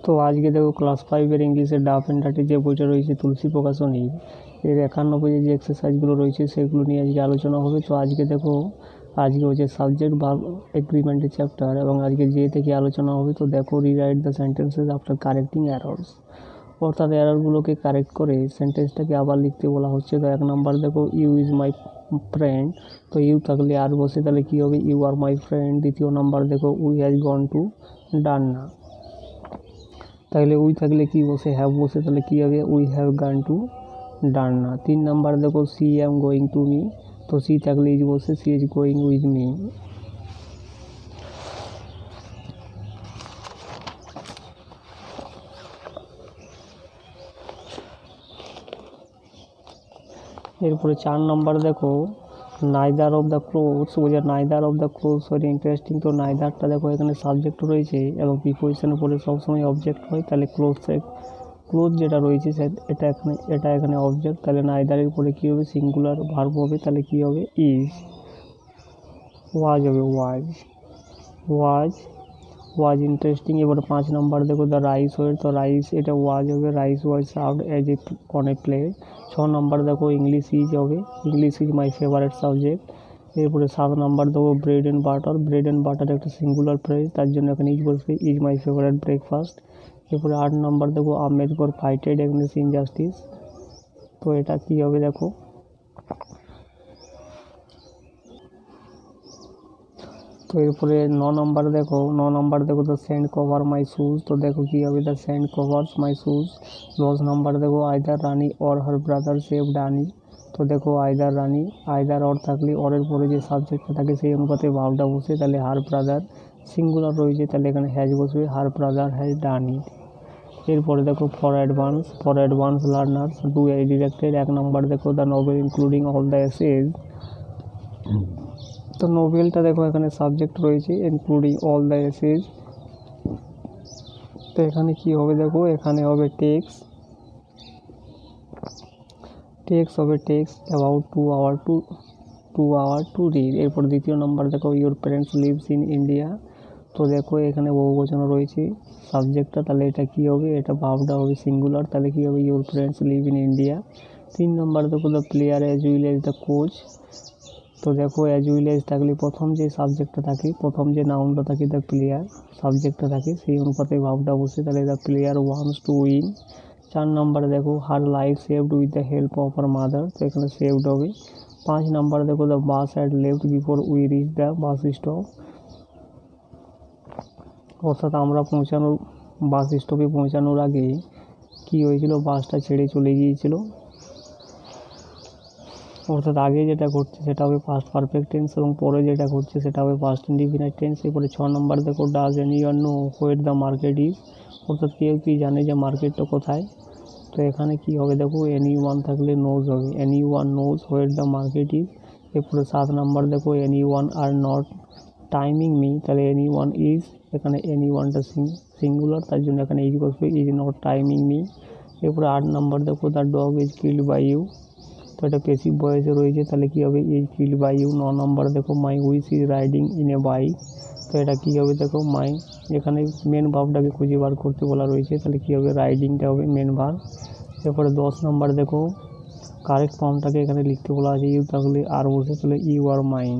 তো আজকে দেখো ক্লাস 5-এর ইংলিশের ডাফ অ্যান্ড ডার্টি যে বইটা রয়েছে তুলসী প্রকাশনী, এর 51 পেজে যে এক্সারসাইজগুলো রয়েছে সেগুলো নিয়ে আজকে আলোচনা হবে। তো আজকে দেখো, আজকে হচ্ছে সাবজেক্ট ভার্ব এগ্রিমেন্টের চ্যাপ্টার এবং আজকে যে থেকে আলোচনা হবে। তো দেখো, rewrite the sentences after correcting errors, অর্থাৎ এররগুলোকে কারেক্ট করে সেন্টেন্সটাকে আবার লিখতে বলা হচ্ছে। তো 1 নাম্বার দেখো, ইউ ইজ মাই ফ্রেন্ড, তো ইউ থাকলে আর বসে তাহলে কী হবে, ইউ আর মাই ফ্রেন্ড। দ্বিতীয় নাম্বার দেখো, we has gone to Danna, তাহলে উই থাকলে কি বসে, হ্যাভ বসে তাহলে কী হবে, উই হ্যাভ গান টু ডান্না। 3 নাম্বার দেখো, she am going to me, তো সি থাকলে ইজ বসে, she is going with me. এরপরে 4 নাম্বার দেখো, নাইদার অফ দ্য ক্লোথস, বোঝা neither of the clothes very interesting. তো নাইদারটা দেখো এখানে সাবজেক্ট রয়েছে এবং প্রিপোজিশনের পরে সবসময় অবজেক্ট হয়, তাহলে ক্লোথ যেটা রয়েছে এটা এখানে অবজেক্ট, তাহলে নাইদারের পরে কী হবে, সিঙ্গুলার ভার্ব হবে, তাহলে কী হবে, ইজ। ওয়াজ হবে, ওয়াজ ইন্টারেস্টিং। এবারে 5 নাম্বার দেখো, দ্য রাইস ওয়ের, তো রাইস এটা ওয়াজ হবে, rice was served as a on a plate. 6 number দেখো, ইংলিশ ইজ হবে, English is my favourite subject. এরপরে 7 নাম্বার দেখো, ব্রেড অ্যান্ড বাটার একটা সিঙ্গুলার ফ্রেজ, তার জন্য এখানে ইজ বসবে, ইজ মাই ফেভারিট ব্রেকফাস্ট। এরপরে 8 নাম্বার দেখো, আম্বেদকর ফাইটেড এগেইনস্ট ইনজাস্টিস, তো এটা কী হবে দেখো, তো এরপরে 9 নাম্বার দেখো, the sand cover my shoes, তো দেখো কী হবে, the sand covers my shoes. 10 number দেখো, either Rani or her brother saved আনি, তো দেখো আইদার অর থাকলে অরের পরে যে সাবজেক্টটা থাকে সেই অনুপাতে ভার্বটা বসে, তাহলে হার ব্রাদার সিঙ্গুলার রয়েছে, তাহলে এখানে হ্যাজ বসবে, her brother has done it. এরপরে দেখো, for advance learners do I directed. 1 number দেখো, the novel including all the essays, তো নোবেলটা দেখো এখানে সাবজেক্ট রয়েছে, ইনক্লুডিং অল দ্য এসেজ, তো এখানে কি হবে দেখো, এখানে হবে টেক্স হবে, takes about 2 hour to read. এরপর দ্বিতীয় নাম্বার দেখো, your parents lives in India, তো দেখো এখানে বহুবচন রয়েছে সাবজেক্টটা, তাহলে এটা কি হবে, এটা ভার্বটা হবে সিঙ্গুলার, তাহলে কি হবে, your parents live in India. 3 number দেখো, the player as well as the coach, তো দেখো অ্যাজ উইল অ্যাজ থাকলে প্রথম যে সাবজেক্টটা থাকে, প্রথম যে নাউনটা থাকে, দ্য প্লেয়ার সাবজেক্টটা থাকে, সেই অনুপাতে ভার্বটা বসে, তাহলে the player wants to win. 4 number দেখো, her life saved with the help of her mother, তো এখানে সেভড হবে। 5 নাম্বার দেখো, the bus had left before we reach the bus stop, অর্থাৎ আমরা বাস স্টপে পৌঁছানোর আগে কি হয়েছিল, বাসটা ছেড়ে চলে গিয়েছিল, অর্থাৎ আগে যেটা ঘটছে সেটা হবে পাস্ট পারফেক্ট টেন্স এবং পরে যেটা ঘটছে সেটা হবে পাস্ট ইনডিফিনিট টেন্স। এরপরে 6 নাম্বার দেখো, does anyone know where the market is, অর্থাৎ কেউ কি জানে যে মার্কেটটা কোথায়, তো এখানে কি হবে দেখো, এনিওয়ান থাকলে নোজ হবে, anyone knows where the market is. এরপরে 7 নাম্বার দেখো, anyone are not timing me, তাহলে এনিওয়ান ইজ, এখানে এনিওয়ানটা সিঙ্গুলার, তার জন্য এখানে ইজ বসবে, ইজ নট টাইমিং মি। এরপরে 8 নাম্বার দেখো, the dog is killed by you, তো এটা পেসিভ ভয়েসে রয়েছে, তাহলে কী হবে, is killed by you. 9 number দেখো, my wish is riding in a bike, তো এটা কী হবে দেখো, এখানে মেন ভার্বটাকে খুঁজে বার করতে বলা রয়েছে, তাহলে কী হবে, রাইডিংটা হবে মেন ভার্ব। এরপরে 10 নাম্বার দেখো, কারেক্ট ফর্মটাকে এখানে লিখতে বলা আছে, ইউ থাকলে আর বসে, তাহলে ইউ আর মাইন।